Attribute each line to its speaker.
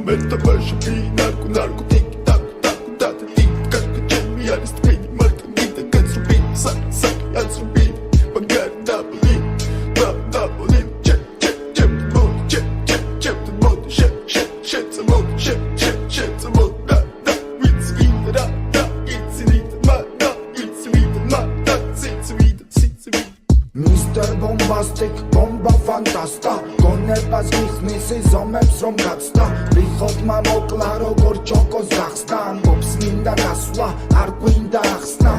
Speaker 1: Meta başı bir narko tik tak tak tak tik kalk cemi yarıst beni marka gide kaçır bir sak yansır bir bagar double check the mode shit the mode da it's in da it's in
Speaker 2: Mr. Bombastic, bomba fantasta გონებას გიხსნის ზომებს რომ გაცდა ვიხოთ მოკლა როგორ ჩოკოს გახსნა ამბობს მინდა გასვლა არ გვინდა ახსნა